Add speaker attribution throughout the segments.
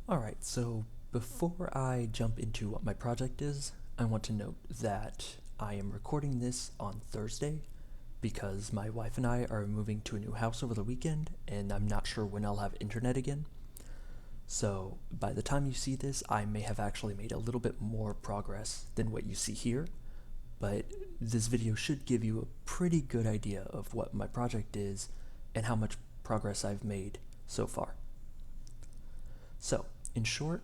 Speaker 1: Alright, so before I jump into what my project is, I want to note that I am recording this on Thursday because my wife and I are moving to a new house over the weekend and I'm not sure when I'll have internet again. So by the time you see this, I may have actually made a little bit more progress than what you see here, but this video should give you a pretty good idea of what my project is and how much progress I've made so far. So, in short,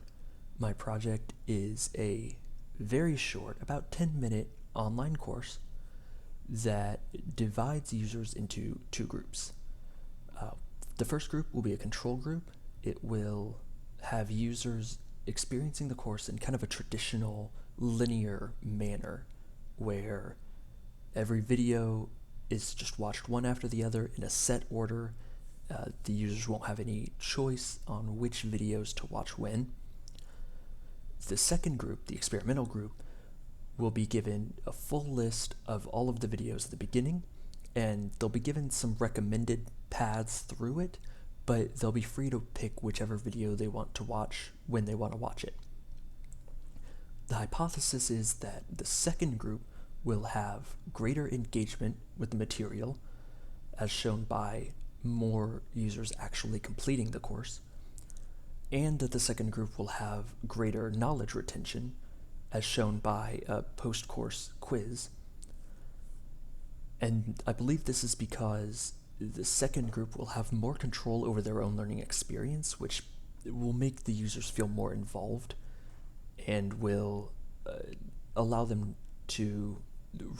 Speaker 1: my project is a very short, about 10-minute online course that divides users into two groups. The first group will be a control group. It will have users experiencing the course in kind of a traditional linear manner where every video is just watched one after the other in a set order. The users won't have any choice on which videos to watch when. The second group, the experimental group, will be given a full list of all of the videos at the beginning, and they'll be given some recommended paths through it, but they'll be free to pick whichever video they want to watch when they want to watch it. The hypothesis is that the second group will have greater engagement with the material, as shown by more users actually completing the course, and that the second group will have greater knowledge retention, as shown by a post-course quiz. And I believe this is because the second group will have more control over their own learning experience, which will make the users feel more involved and will allow them to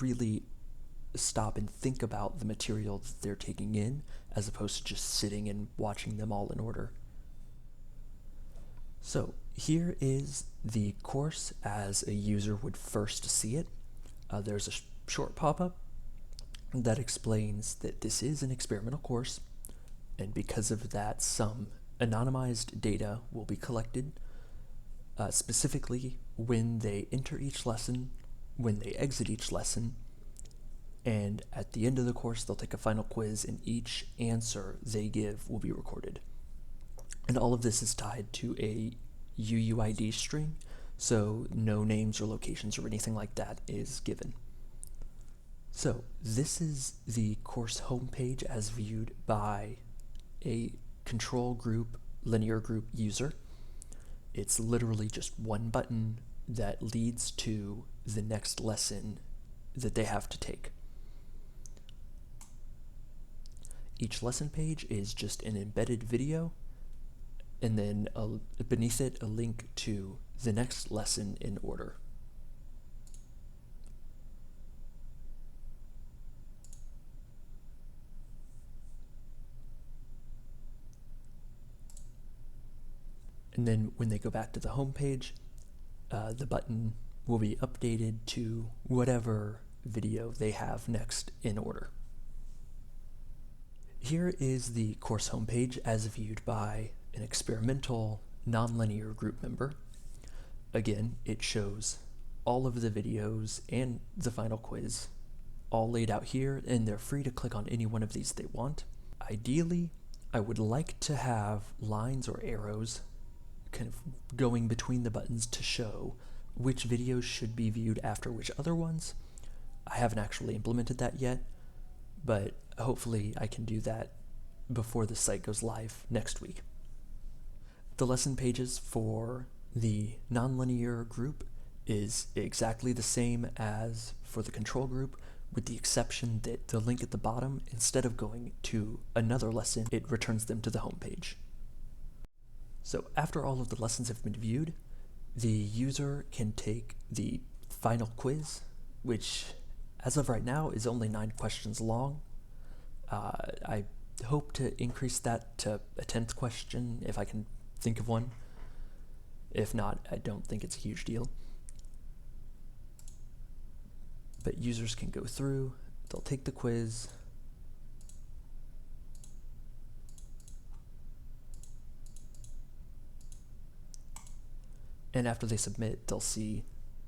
Speaker 1: really stop and think about the material that they're taking in, as opposed to just sitting and watching them all in order. So here is the course as a user would first see it. There's a short pop-up that explains that this is an experimental course, and because of that, some anonymized data will be collected, specifically when they enter each lesson, when they exit each lesson, and at the end of the course they'll take a final quiz and each answer they give will be recorded. And all of this is tied to a UUID string, so no names or locations or anything like that is given. So this is the course homepage as viewed by a control group, linear group user. It's literally just one button that leads to the next lesson that they have to take. Each lesson page is just an embedded video, and then beneath it a link to the next lesson in order. And then when they go back to the home page, the button will be updated to whatever video they have next in order. Here is the course homepage as viewed by an experimental nonlinear group member. Again, it shows all of the videos and the final quiz all laid out here, and they're free to click on any one of these they want. Ideally, I would like to have lines or arrows kind of going between the buttons to show which videos should be viewed after which other ones. I haven't actually implemented that yet, but hopefully I can do that before the site goes live next week. The lesson pages for the nonlinear group is exactly the same as for the control group, with the exception that the link at the bottom, instead of going to another lesson, it returns them to the home page. So after all of the lessons have been viewed, the user can take the final quiz, which as of right now is only 9 questions long. I hope to increase that to a 10th question if I can think of one. If not, I don't think it's a huge deal. But users can go through, they'll take the quiz, and after they submit, they'll see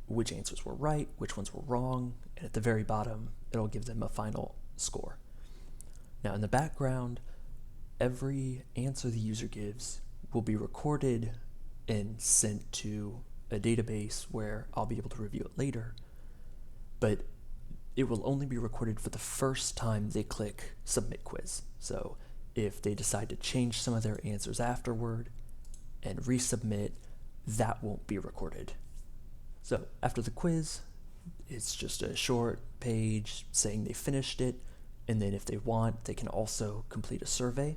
Speaker 1: which answers were right, which ones were wrong, and at the very bottom, it'll give them a final score. Now in the background, every answer the user gives will be recorded and sent to a database where I'll be able to review it later, but it will only be recorded for the first time they click submit quiz. So if they decide to change some of their answers afterward and resubmit, that won't be recorded. So after the quiz, it's just a short page saying they finished it, and then if they want, they can also complete a survey.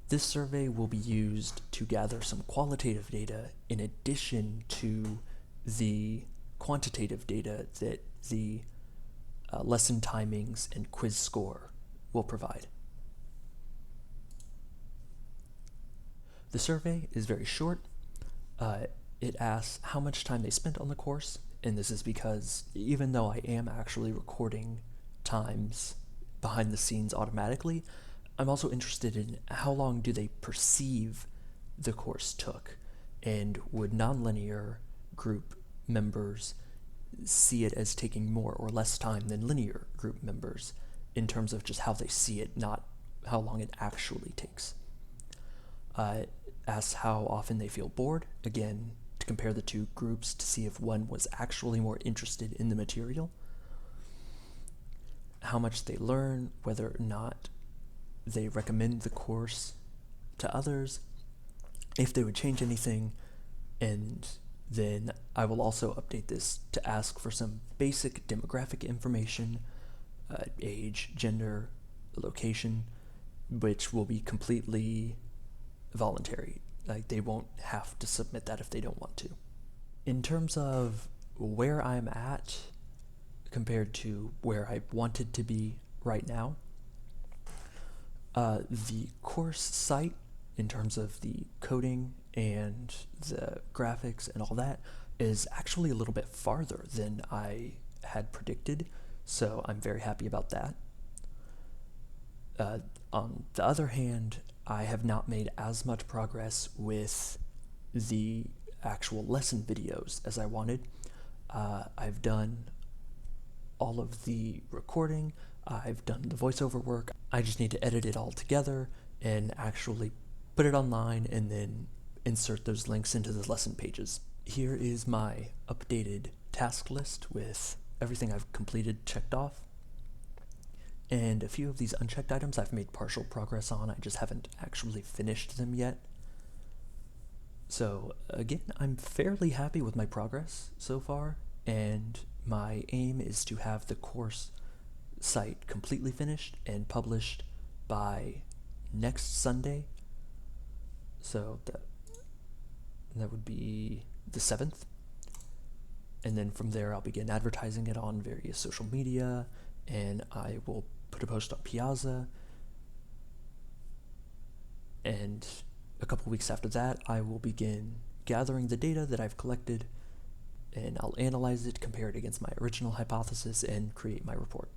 Speaker 1: This survey will be used to gather some qualitative data in addition to the quantitative data that the lesson timings and quiz score will provide. The survey is very short. It asks how much time they spent on the course, and this is because even though I am actually recording times behind the scenes automatically, I'm also interested in how long do they perceive the course took, and would nonlinear group members see it as taking more or less time than linear group members in terms of just how they see it, not how long it actually takes. Asks how often they feel bored, again, to compare the two groups to see if one was actually more interested in the material. How much they learn, whether or not they recommend the course to others, if they would change anything, and then I will also update this to ask for some basic demographic information, age, gender, location, which will be completely voluntary. Like, they won't have to submit that if they don't want to. In terms of where I'm at compared to where I wanted to be right now, the course site, in terms of the coding and the graphics and all that, is actually a little bit farther than I had predicted, so I'm very happy about that. On the other hand, I have not made as much progress with the actual lesson videos as I wanted. I've done all of the recording, I've done the voiceover work. I just need to edit it all together and actually put it online and then insert those links into the lesson pages. Here is my updated task list with everything I've completed checked off. And a few of these unchecked items I've made partial progress on, I just haven't actually finished them yet. So again, I'm fairly happy with my progress so far, and my aim is to have the course site completely finished and published by next Sunday. So that would be the 7th. And then from there I'll begin advertising it on various social media, and I will put a post on Piazza, and a couple weeks after that I will begin gathering the data that I've collected, and I'll analyze it, compare it against my original hypothesis, and create my report.